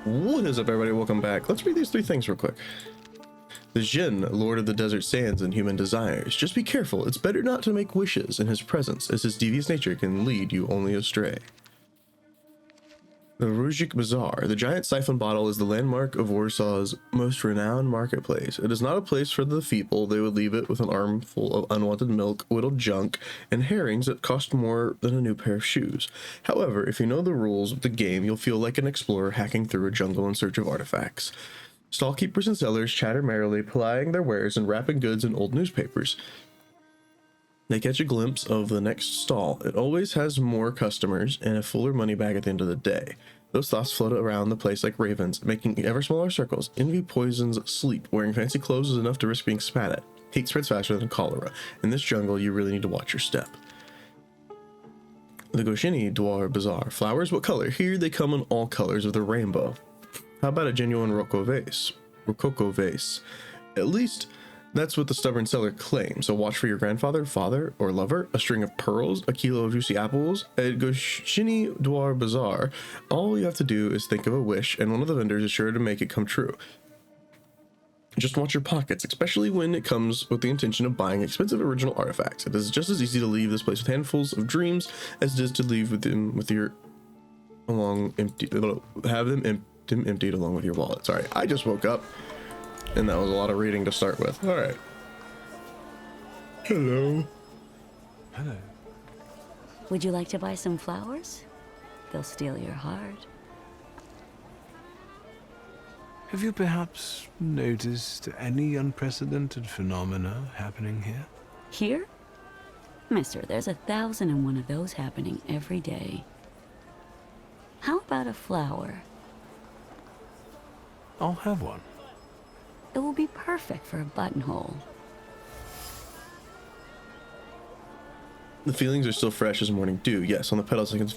What is up, everybody? Welcome back. Let's read these three things real quick. The Jinn, Lord of the Desert Sands and Human Desires. Just be careful. It's better not to make wishes in his presence, as his devious nature can lead you only astray. The Rujik Bazaar. The giant siphon bottle is the landmark of Warsaw's most renowned marketplace. It is not a place for the feeble. They would leave it with an armful of unwanted milk, whittled junk, and herrings that cost more than a new pair of shoes. However, if you know the rules of the game, you'll feel like an explorer hacking through a jungle in search of artifacts. Stallkeepers and sellers chatter merrily, plying their wares and wrapping goods in old newspapers. They catch a glimpse of the next stall. It always has more customers and a fuller money bag at the end of the day. Those thoughts float around the place like ravens, making ever smaller circles. Envy poisons sleep. Wearing fancy clothes is enough to risk being spat at. Hate spreads faster than cholera. In this jungle, you really need to watch your step. The Goshini Dwar Bazaar. Flowers, what color? Here they come in all colors of the rainbow. How about a genuine Rococo vase? At least that's what the stubborn seller claims. So watch for your grandfather, father, or lover, a string of pearls, a kilo of juicy apples. At Goshini Dwar Bazaar, all you have to do is think of a wish, and one of the vendors is sure to make it come true. Just watch your pockets, especially when it comes with the intention of buying expensive original artifacts. It is just as easy to leave this place with handfuls of dreams as it is to leave with your have them emptied along with your wallet. Sorry, I just woke up. And that was a lot of reading to start with. All right. Hello. Hello. Would you like to buy some flowers? They'll steal your heart. Have you perhaps noticed any unprecedented phenomena happening here? Here? Mister, there's 1,001 of those happening every day. How about a flower? I'll have one. It will be perfect for a buttonhole. The feelings are still fresh as morning dew. Yes, on the petals I can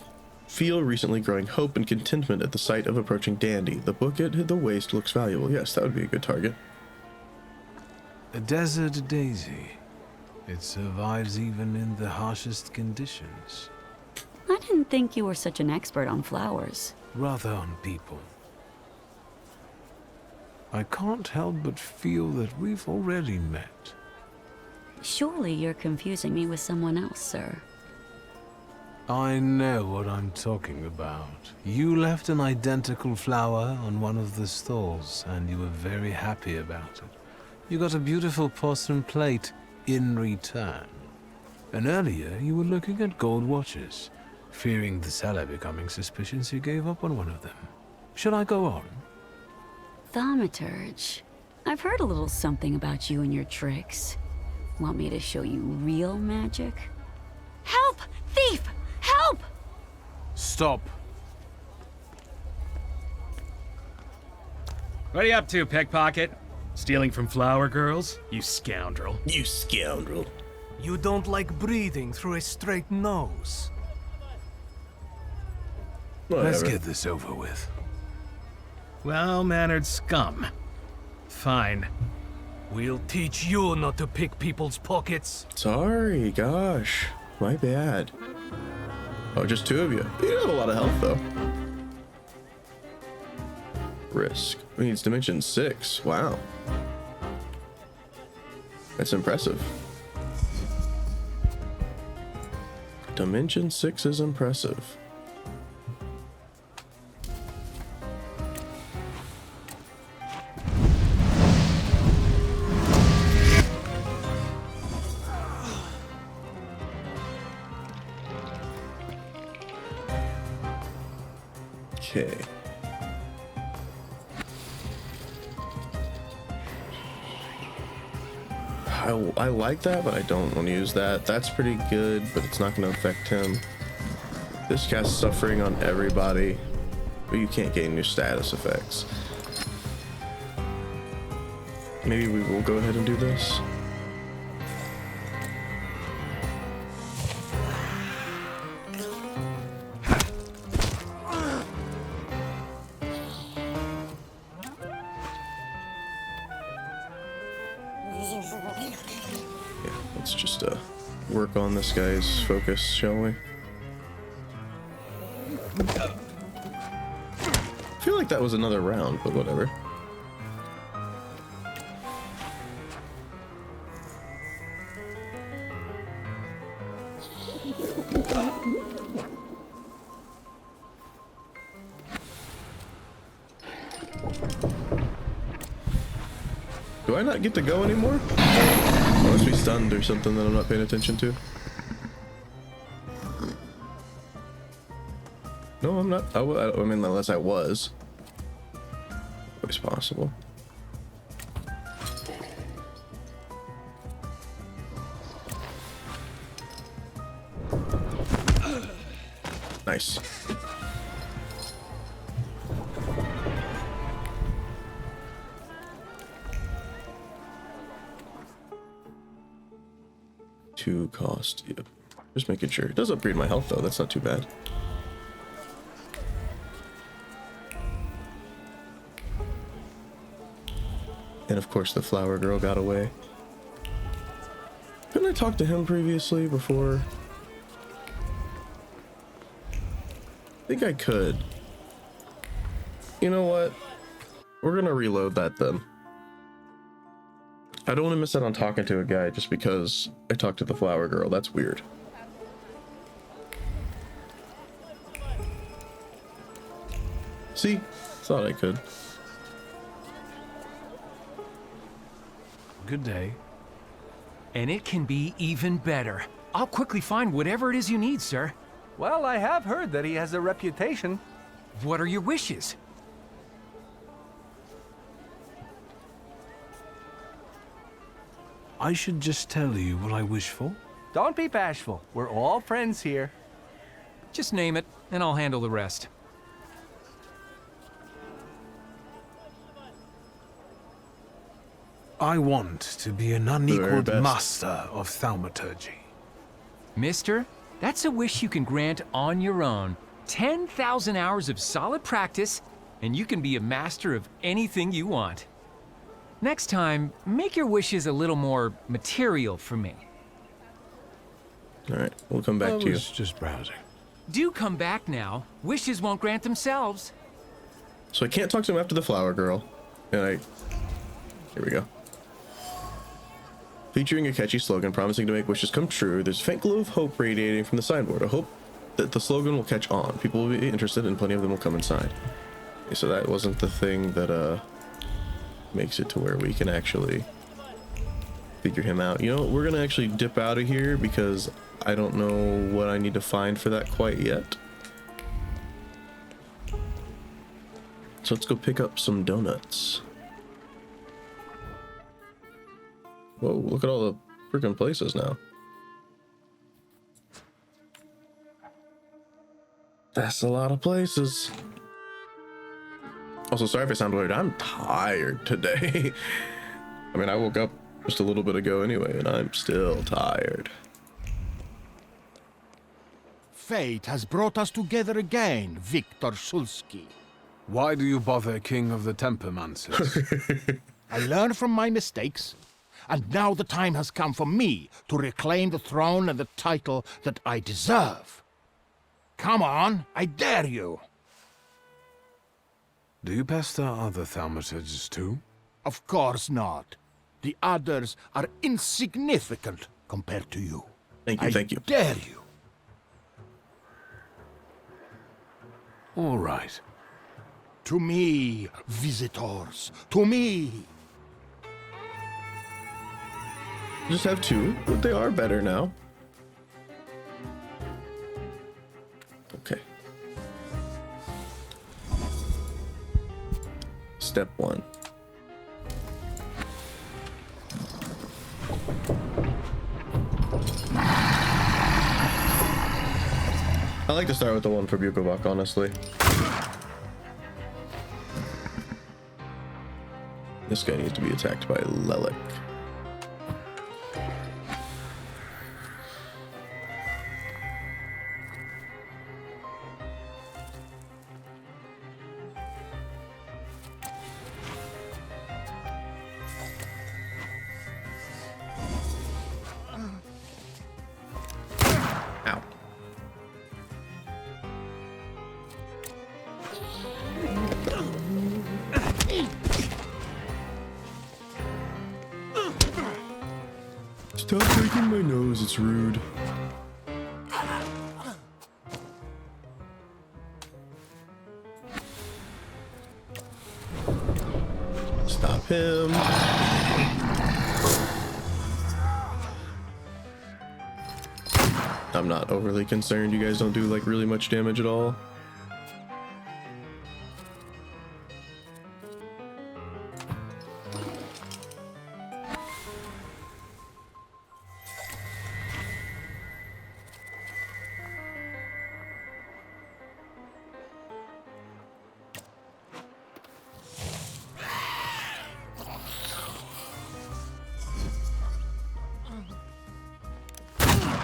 feel recently growing hope and contentment at the sight of approaching dandy. The book at the waist looks valuable. Yes, that would be a good target. A desert daisy. It survives even in the harshest conditions. I didn't think you were such an expert on flowers. Rather on people. I can't help but feel that we've already met. Surely you're confusing me with someone else, sir. I know what I'm talking about. You left an identical flower on one of the stalls, and you were very happy about it. You got a beautiful porcelain plate in return. And earlier, you were looking at gold watches. Fearing the seller becoming suspicious, you gave up on one of them. Should I go on? Thaumaturge. I've heard a little something about you and your tricks. Want me to show you real magic? Help! Thief! Help! Stop. What are you up to, pickpocket? Stealing from flower girls? You scoundrel. You scoundrel. You don't like breathing through a straight nose. Whatever. Let's get this over with. Well-mannered scum. Fine. We'll teach you not to pick people's pockets. Sorry, gosh. My bad. Oh, just two of you. You have a lot of health, though. Risk. We need dimension 6. Wow. That's impressive. Dimension 6 is impressive. Okay. I like that, but I don't want to use that. That's pretty good, but it's not going to affect him. This casts suffering on everybody, but you can't gain new status effects. Maybe we will go ahead and do this. Yeah, let's just work on this guy's focus, shall we? I feel like like that was another round, but whatever. Do I not get to go anymore? I must be stunned or something that I'm not paying attention to. No, I'm not. I mean, unless I was. Always possible. Nice. Two cost. Yep. Just making sure. It does upgrade my health though. That's not too bad. And of course the flower girl got away. Couldn't I talk to him previously before? I think I could. You know what? We're gonna reload that then. I don't want to miss out on talking to a guy just because I talked to the flower girl. That's weird. See? Thought I could. Good day. And it can be even better. I'll quickly find whatever it is you need, sir. Well, I have heard that he has a reputation. What are your wishes? I should just tell you what I wish for. Don't be bashful. We're all friends here. Just name it, and I'll handle the rest. I want to be an very unequaled best. master of thaumaturgy. Mister, that's a wish you can grant on your own. 10,000 hours of solid practice, and you can be a master of anything you want. Next time, make your wishes a little more material for me. Alright, we'll come back I to you. was just browsing. Do come back now. Wishes won't grant themselves. So I can't talk to him after the flower girl. And here we go. Featuring a catchy slogan promising to make wishes come true, there's a faint glow of hope radiating from the signboard. I hope that the slogan will catch on. People will be interested and plenty of them will come inside. Okay, so that wasn't the thing that makes it to where we can actually figure him out. You know, we're gonna actually dip out of here because I don't know what I need to find for that quite yet. So let's go pick up some donuts. Whoa, look at all the freaking places now. That's a lot of places. Also, sorry if I sound weird. I'm tired today. I mean, I woke up just a little bit ago anyway, and I'm still tired. Fate has brought us together again, Wiktor Szulski. Why do you bother, King of the Tempermances? I learned from my mistakes, and now the time has come for me to reclaim the throne and the title that I deserve. Come on, I dare you. Do you pester other thaumaturges too? Of course not. The others are insignificant compared to you. Thank you, thank you. I dare you. All right. To me, visitors, to me. Just have two, but they are better now. Okay. Step one. I like to start with the one for Bukovac, honestly. This guy needs to be attacked by Lelik. Ow. Stop breaking my nose, it's rude. Stop him. I'm not overly concerned. You guys don't do like really much damage at all.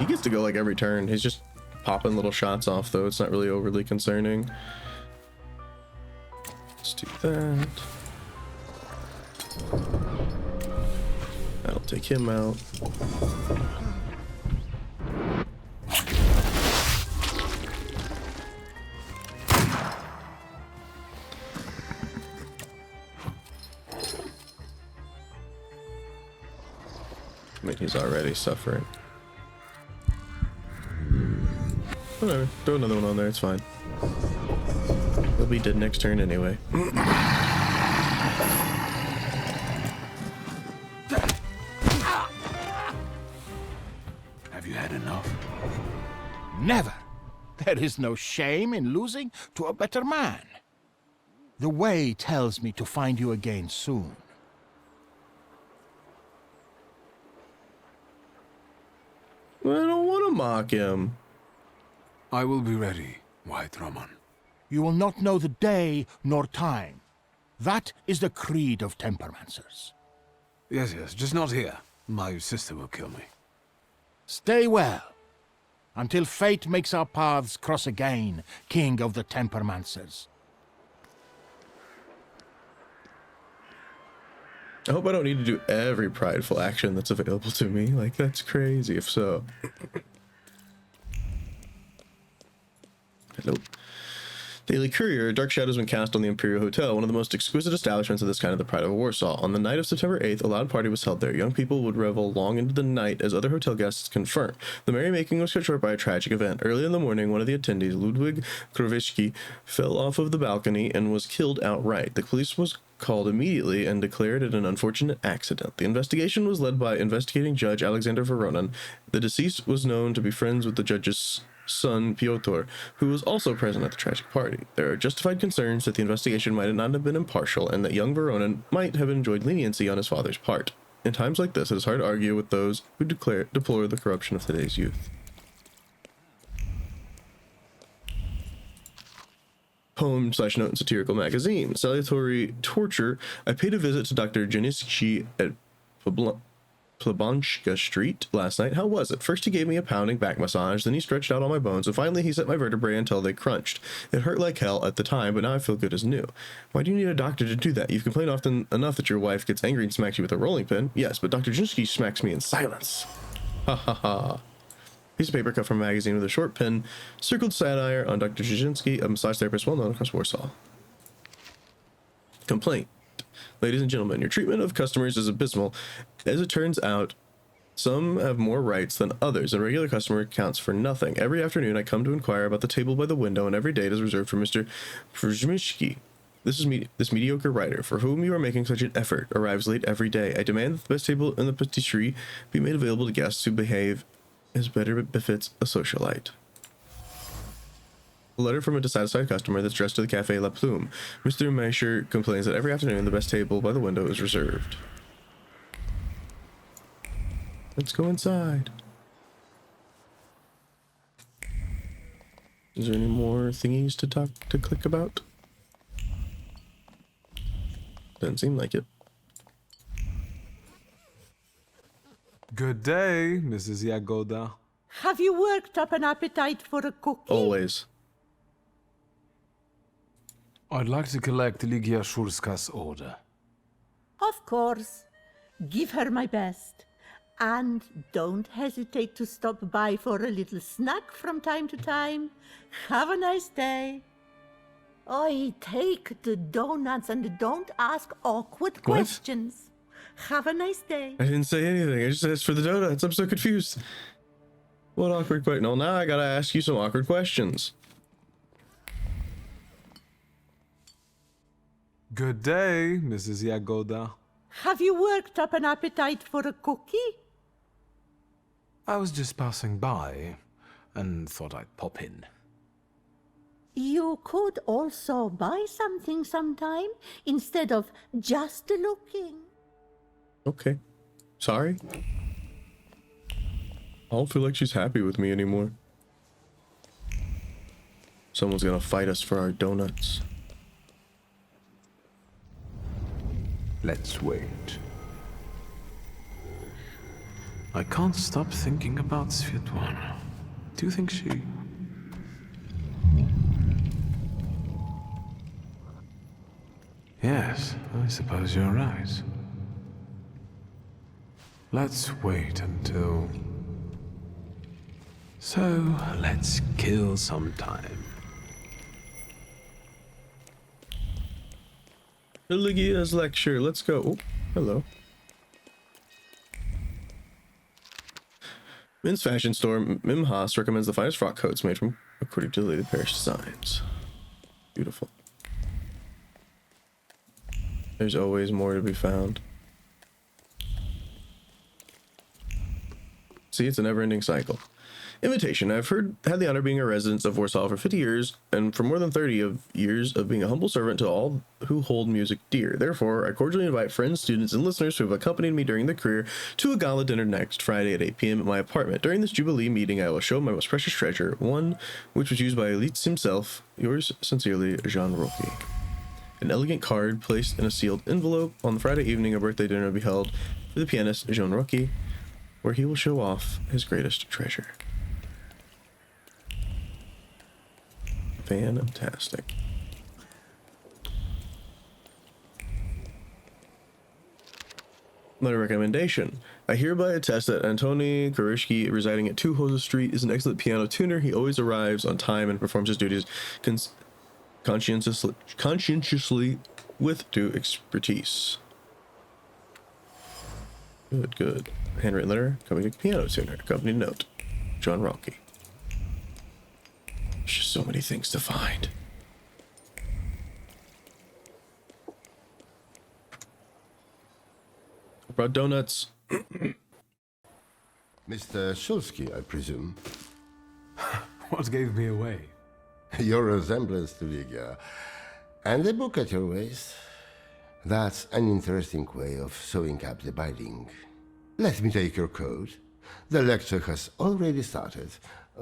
He gets to go like every turn. He's just popping little shots off though. It's not really overly concerning. Let's do that. That'll take him out. I mean, he's already suffering. Whatever, throw another one on there, it's fine. He'll be dead next turn anyway. Have you had enough? Never. There is no shame in losing to a better man. The way tells me to find you again soon. I don't want to mock him. I will be ready, White Roman. You will not know the day nor time. That is the creed of temperamancers. Yes, just not here. My sister will kill me. Stay well, until fate makes our paths cross again, King of the Temperamancers. I hope I don't need to do every prideful action that's available to me. Like, that's crazy if so. Hello. Daily Courier. Dark shadows been cast on the Imperial Hotel, one of the most exquisite establishments of this kind of the Pride of Warsaw. On the night of September 8th, a loud party was held there. Young people would revel long into the night, as other hotel guests confirmed. The merrymaking was cut short by a tragic event. Early in the morning, one of the attendees, Ludwig Krovicki, fell off of the balcony and was killed outright. The police was called immediately and declared it an unfortunate accident. The investigation was led by investigating judge Alexander Voronin. The deceased was known to be friends with the judge's son, Piotr, who was also present at the tragic party. There are justified concerns that the investigation might not have been impartial and that young Voronin might have enjoyed leniency on his father's part. In times like this, it is hard to argue with those who deplore the corruption of today's youth. Poem/note in satirical magazine. Salutary torture. I paid a visit to Dr. Janiski at Plebonska Street last night. How was it? First he gave me a pounding back massage, then he stretched out all my bones, and finally he set my vertebrae until they crunched. It hurt like hell at the time, but now I feel good as new. Why do you need a doctor to do that? You've complained often enough that your wife gets angry and smacks you with a rolling pin. Yes, but Dr. Janiski smacks me in silence. Ha ha ha. Piece of paper cut from a magazine with a short pen, circled satire on Dr. Jasinski, a massage therapist well known across Warsaw. Complaint. Ladies and gentlemen, your treatment of customers is abysmal. As it turns out, some have more rights than others, and a regular customer counts for nothing. Every afternoon I come to inquire about the table by the window, and every day it is reserved for Mr. Przemyski. This mediocre writer, for whom you are making such an effort, arrives late every day. I demand that the best table in the patisserie be made available to guests who behave as better befits a socialite. A letter from a dissatisfied customer that's dressed to the Café La Plume. Mr. Meisher complains that every afternoon the best table by the window is reserved. Let's go inside. Is there any more thingies to click about? Doesn't seem like it. Good day, Mrs. Jagoda. Have you worked up an appetite for a cookie? Always. I'd like to collect Ligia Szulska's order. Of course. Give her my best. And don't hesitate to stop by for a little snack from time to time. Have a nice day. Oi, take the donuts and don't ask awkward questions. Have a nice day. I didn't say anything. I just asked for the donuts. I'm so confused. What awkward question? No, now I gotta ask you some awkward questions. Good day, Mrs. Yagoda. Have you worked up an appetite for a cookie? I was just passing by and thought I'd pop in. You could also buy something sometime instead of just looking. Okay. Sorry. I don't feel like she's happy with me anymore. Someone's gonna fight us for our donuts. Let's wait. I can't stop thinking about Svetlana. Do you think she... Yes, I suppose you're right. Let's wait until... So, let's kill some time. Ligia's lecture. Let's go. Oh, hello. Men's fashion store Mim Haas recommends the finest frock coats made from according to the latest Paris designs. Beautiful. There's always more to be found. See, it's a never-ending cycle. Invitation. I've had the honor of being a resident of Warsaw for 50 years, and for more than 30 years of being a humble servant to all who hold music dear. Therefore, I cordially invite friends, students, and listeners who have accompanied me during their career to a gala dinner next Friday at 8 p.m. at my apartment. During this Jubilee meeting, I will show my most precious treasure, one which was used by Elites himself. Yours sincerely, Jean Rocky. An elegant card placed in a sealed envelope. On the Friday evening, a birthday dinner will be held for the pianist Jean Rocky, where he will show off his greatest treasure. Fantastic. Another recommendation. I hereby attest that Antoni Karishki, residing at 2 Hoses Street, is an excellent piano tuner. He always arrives on time and performs his duties conscientiously with due expertise. Good, good. Handwritten letter, coming piano tuner, accompanied note. John Rocky. There's just so many things to find. I brought donuts. Mr. Szulski, I presume. What gave me away? Your resemblance to Ligia. And a book at your waist. That's an interesting way of sewing up the binding. Let me take your coat. The lecture has already started.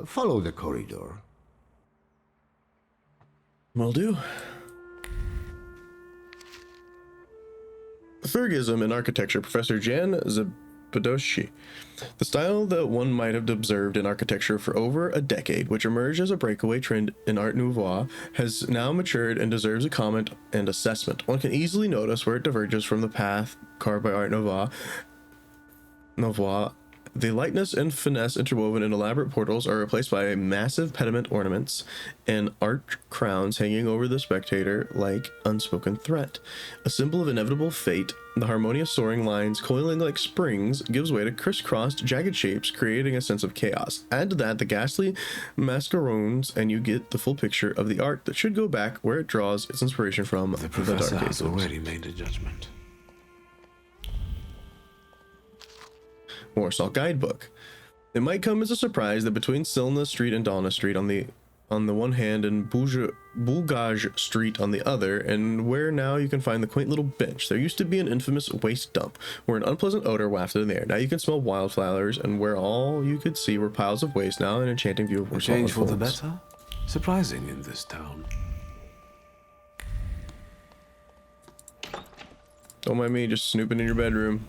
Follow the corridor. Will do. Thurgism in architecture, Professor Jan Zabadoshi. The style that one might have observed in architecture for over a decade, which emerged as a breakaway trend in Art Nouveau, has now matured and deserves a comment and assessment. One can easily notice where it diverges from the path carved by Art Nouveau. The lightness and finesse interwoven in elaborate portals are replaced by massive pediment ornaments and arch crowns hanging over the spectator like unspoken threat. A symbol of inevitable fate, the harmonious soaring lines coiling like springs gives way to crisscrossed, jagged shapes, creating a sense of chaos. Add to that the ghastly mascarons, and you get the full picture of the art that should go back where it draws its inspiration from The professor Dark has Ages. already made a judgment. Warsaw Guidebook. It might come as a surprise that between Silna Street and Donna Street on the one hand and Bulgaj Street on the other, and where now you can find the quaint little bench, there used to be an infamous waste dump where an unpleasant odor wafted in the air. Now you can smell wildflowers, and where all you could see were piles of waste, now an enchanting view of A Warsaw. change for the unfolds. better? Surprising in this town. Don't mind me just snooping in your bedroom.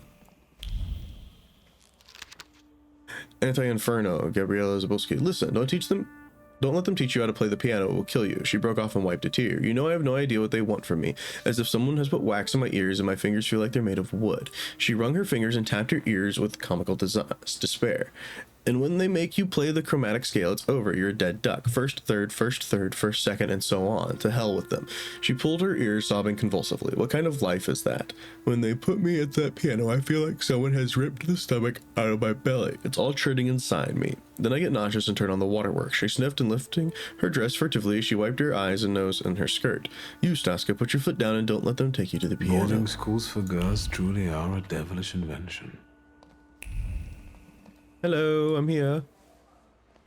Anti-Inferno, Gabriela Zabolski. Listen, don't let them teach you how to play the piano. It will kill you. She broke off and wiped a tear. You know I have no idea what they want from me. As if someone has put wax in my ears and my fingers feel like they're made of wood. She wrung her fingers and tapped her ears with comical despair. And when they make you play the chromatic scale, it's over. You're a dead duck. First, third, first, third, first, second, and so on. To hell with them. She pulled her ears, sobbing convulsively. What kind of life is that? When they put me at that piano, I feel like someone has ripped the stomach out of my belly. It's all churning inside me. Then I get nauseous and turn on the waterworks. She sniffed, and lifting her dress furtively, she wiped her eyes and nose and her skirt. You, Staska, put your foot down and don't let them take you to the piano. Boarding schools for girls truly are a devilish invention. Hello, I'm here.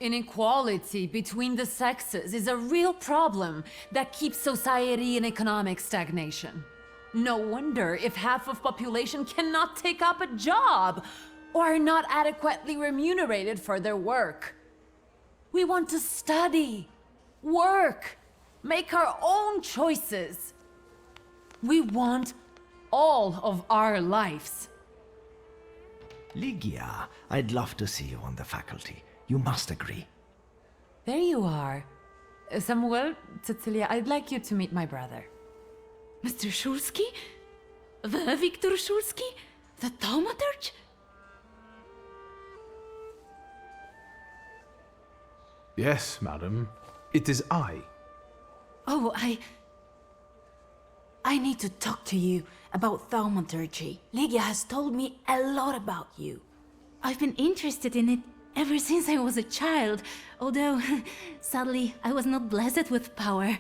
Inequality between the sexes is a real problem that keeps society in economic stagnation. No wonder if half of population cannot take up a job or are not adequately remunerated for their work. We want to study, work, make our own choices. We want all of our lives. Ligia, I'd love to see you on the faculty. You must agree. There you are. Samuel, Cecilia, I'd like you to meet my brother. Mr. Szulski? The Wiktor Szulski? The Thaumaturge? Yes, madam. It is I. Oh, I need to talk to you about thaumaturgy. Ligia has told me a lot about you. I've been interested in it ever since I was a child, although, sadly, I was not blessed with power.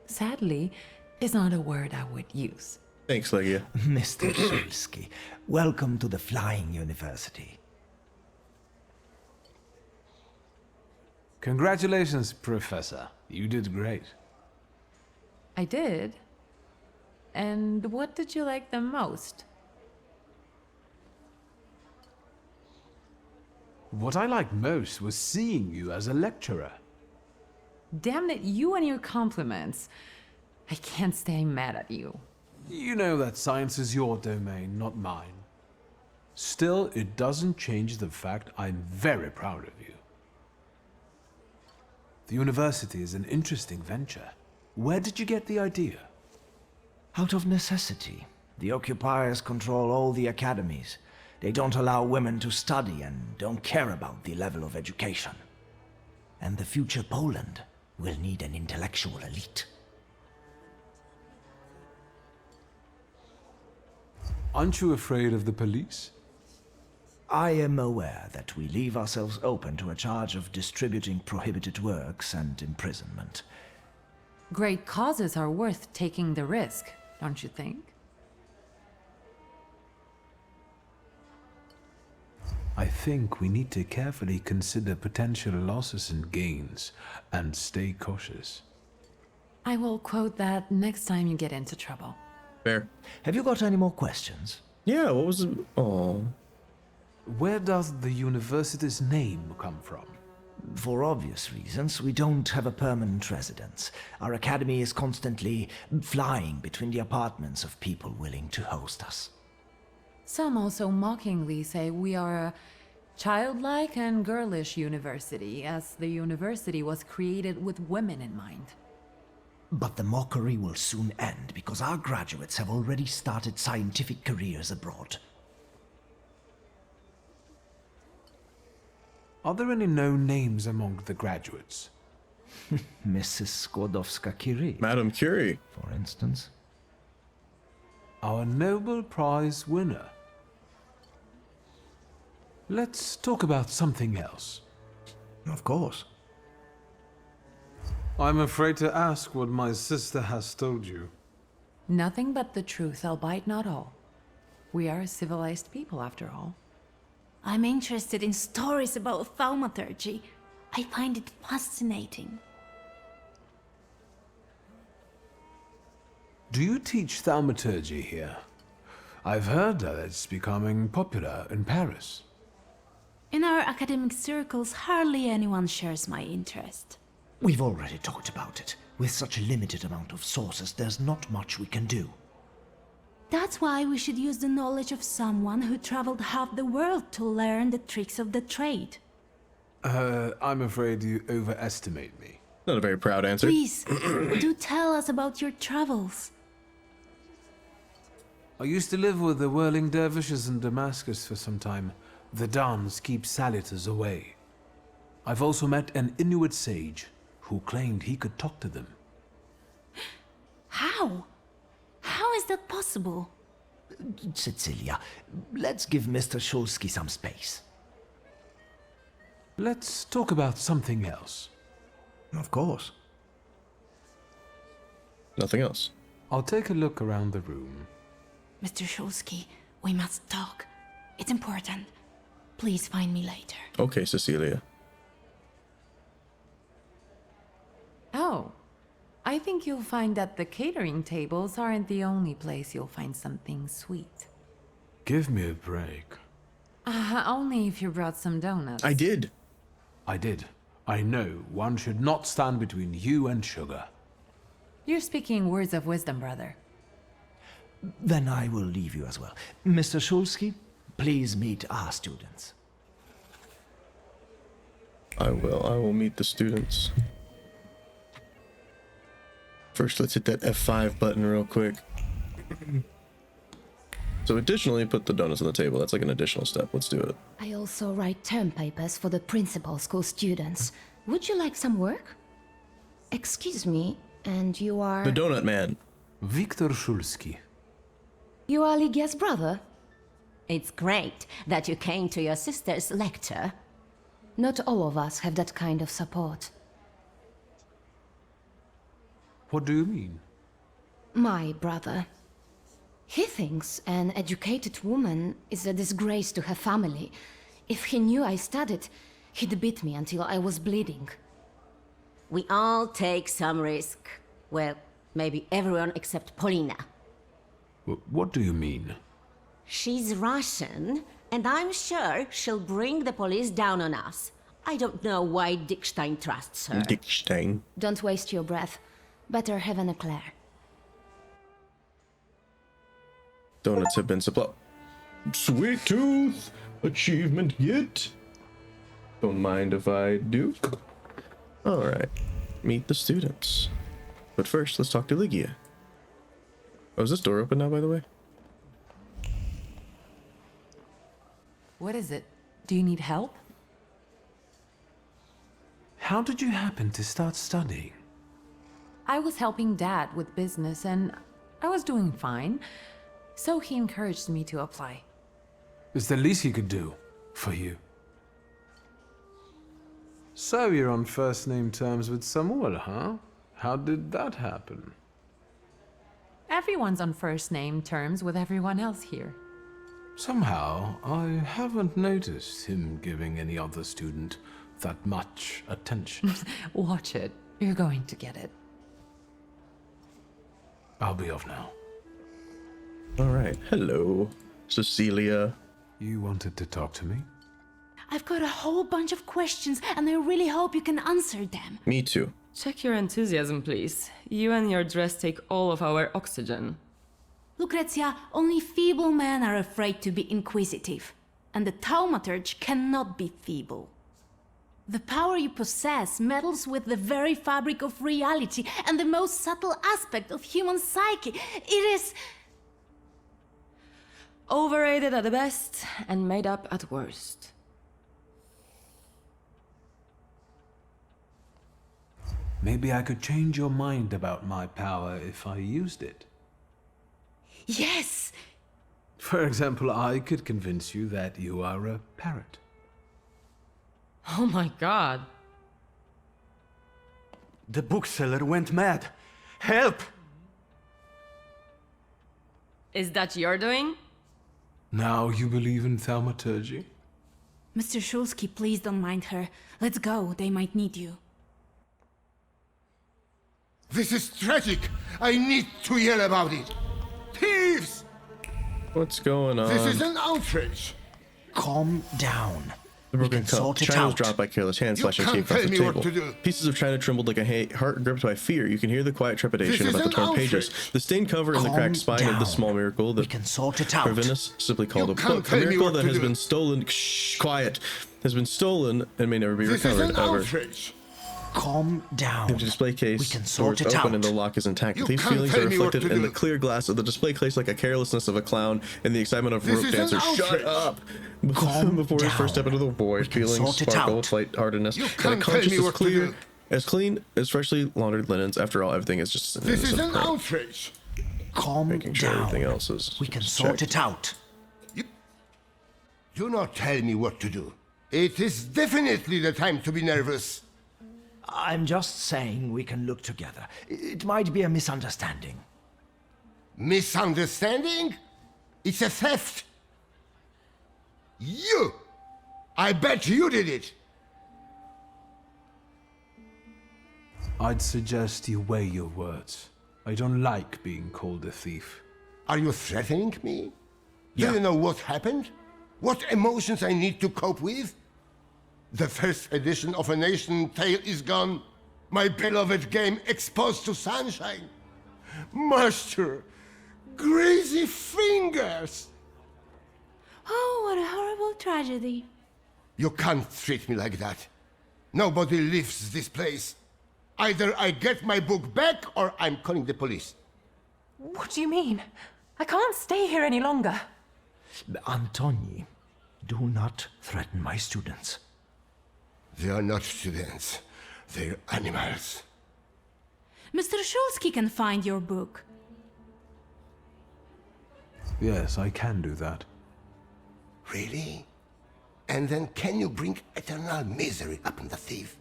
Sadly, is not a word I would use. Thanks, Ligia. Mr. Szulski, welcome to the Flying University. Congratulations, Professor. You did great. I did? And what did you like the most? What I liked most was seeing you as a lecturer. Damn it, you and your compliments. I can't stay mad at you. You know that science is your domain, not mine. Still, it doesn't change the fact I'm very proud of you. The university is an interesting venture. Where did you get the idea? Out of necessity. The occupiers control all the academies. They don't allow women to study and don't care about the level of education. And the future Poland will need an intellectual elite. Aren't you afraid of the police? I am aware that we leave ourselves open to a charge of distributing prohibited works and imprisonment. Great causes are worth taking the risk, don't you think? I think we need to carefully consider potential losses and gains, and stay cautious. I will quote that next time you get into trouble. Fair. Have you got any more questions? Yeah, what was it? Oh. Where does the university's name come from? For obvious reasons, we don't have a permanent residence. Our academy is constantly flying between the apartments of people willing to host us. Some also mockingly say we are a childlike and girlish university, as the university was created with women in mind. But the mockery will soon end because our graduates have already started scientific careers abroad. Are there any known names among the graduates? Mrs. Skłodowska-Curie, Madam Curie. for instance. Our Nobel Prize winner. Let's talk about something else. Of course. I'm afraid to ask what my sister has told you. Nothing but the truth, albeit not all. We are a civilized people, after all. I'm interested in stories about thaumaturgy. I find it fascinating. Do you teach thaumaturgy here? I've heard that it's becoming popular in Paris. In our academic circles, hardly anyone shares my interest. We've already talked about it. With such a limited amount of sources, there's not much we can do. That's why we should use the knowledge of someone who traveled half the world to learn the tricks of the trade. I'm afraid you overestimate me. Not a very proud answer. Please, do tell us about your travels. I used to live with the whirling dervishes in Damascus for some time. The dance keeps salutors away. I've also met an Inuit sage who claimed he could talk to them. How? How is that possible? Cecilia, let's give Mr. Szulski some space. Let's talk about something else. Of course. Nothing else. I'll take a look around the room. Mr. Szulski, we must talk. It's important. Please find me later. Okay, Cecilia. Oh, I think you'll find that the catering tables aren't the only place you'll find something sweet. Give me a break. Only if you brought some donuts. I did. I did. I know one should not stand between you and sugar. You're speaking words of wisdom, brother. Then I will leave you as well. Mr. Szulski, please meet our students. I will meet the students. First, let's hit that F5 button real quick. So additionally, put the donuts on the table. That's like an additional step. Let's do it. I also write term papers for the principal school students. Would you like some work? Excuse me, and you are... The donut man. Wiktor Szulski. You are Ligia's brother? It's great that you came to your sister's lecture. Not all of us have that kind of support. What do you mean? My brother. He thinks an educated woman is a disgrace to her family. If he knew I studied, he'd beat me until I was bleeding. We all take some risk. Well, maybe everyone except Polina. What do you mean? She's Russian, and I'm sure she'll bring the police down on us. I don't know why Dickstein trusts her. Dickstein. Don't waste your breath. Better have an eclair. Donuts have been supplied. Sweet tooth! Achievement get? Don't mind if I do. Alright. Meet the students. But first, let's talk to Ligia. Oh, is this door open now, by the way? What is it? Do you need help? How did you happen to start studying? I was helping Dad with business and I was doing fine. So he encouraged me to apply. It's the least he could do for you. So you're on first name terms with Samuel, huh? How did that happen? Everyone's on first name terms with everyone else here. Somehow, I haven't noticed him giving any other student that much attention. Watch it. You're going to get it. I'll be off now. Alright. Hello, Cecilia. You wanted to talk to me? I've got a whole bunch of questions, and I really hope you can answer them. Me too. Check your enthusiasm, please. You and your dress take all of our oxygen. Lucrezia, only feeble men are afraid to be inquisitive, and the thaumaturge cannot be feeble. The power you possess meddles with the very fabric of reality and the most subtle aspect of human psyche. It is... Overrated at the best and made up at worst. Maybe I could change your mind about my power if I used it. Yes! For example, I could convince you that you are a parrot. Oh my god. The bookseller went mad. Help! Is that your doing? Now you believe in thaumaturgy? Mr. Szulski, please don't mind her. Let's go, they might need you. This is tragic! I need to yell about it! Thieves! What's going on? This is an outrage! Calm down. The broken cup. sort it China was out. dropped by careless hands, You flashing can't tape across tell the me what table. to do. Pieces of china trembled like a heart gripped by fear. You can hear the quiet trepidation This is about the an torn pages. outrage. The stained cover and the cracked Calm spine of the down. small miracle that We can sort it out. Ravenous simply called You a can't book. A tell me miracle what that to has do. been stolen. Shh, quiet. Has been stolen and may never be This is recovered an ever. outrage! Calm down. Empty display case. We can Door sort is it open out. and the lock is intact. You These can't feelings are tell me what reflected to in do. the clear glass of the display case like a carelessness of a clown and the excitement of a This rope is an dancer. Shut outrage. up! Calm Before his first step down. into the void, can feeling sort it sparkle out. of lightheartedness, You and a can't tell conscience me as what to clear, do. as clean as freshly laundered linens. After all, everything is just an This is innocent an prank. outrage. Calm Making sure down. everything else is We can just sort checked. it out. Do not tell me what to do. It is definitely the time to be nervous. I'm just saying we can look together. It might be a misunderstanding. Misunderstanding? It's a theft. You! I bet you did it. I'd suggest you weigh your words. I don't like being called a thief. Are you threatening me? Yeah. Do you know what happened? What emotions I need to cope with? The first edition of A Nation Tale is gone. My beloved game exposed to sunshine. Master, greasy fingers. Oh, what a horrible tragedy. You can't treat me like that. Nobody leaves this place. Either I get my book back or I'm calling the police. What do you mean? I can't stay here any longer. Antoni, do not threaten my students. They are not students. They're animals. Mr. Szulski can find your book. Yes, I can do that. Really? And then can you bring eternal misery upon the thief?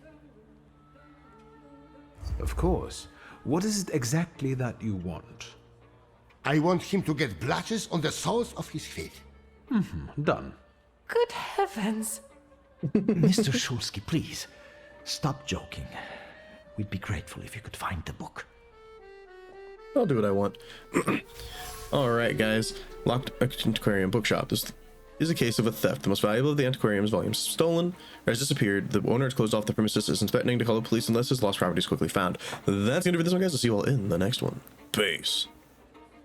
Of course. What is it exactly that you want? I want him to get blotches on the soles of his feet. Done. Good heavens. Mr. Szulski, please, stop joking. We'd be grateful if you could find the book. I'll do what I want. Alright, guys. Locked Antiquarian Bookshop. This is a case of a theft. The most valuable of the antiquarium's volumes is stolen or has disappeared. The owner has closed off the premises, isn't threatening to call the police unless his lost property is quickly found. That's going to be this one, guys. I'll see you all in the next one. Peace.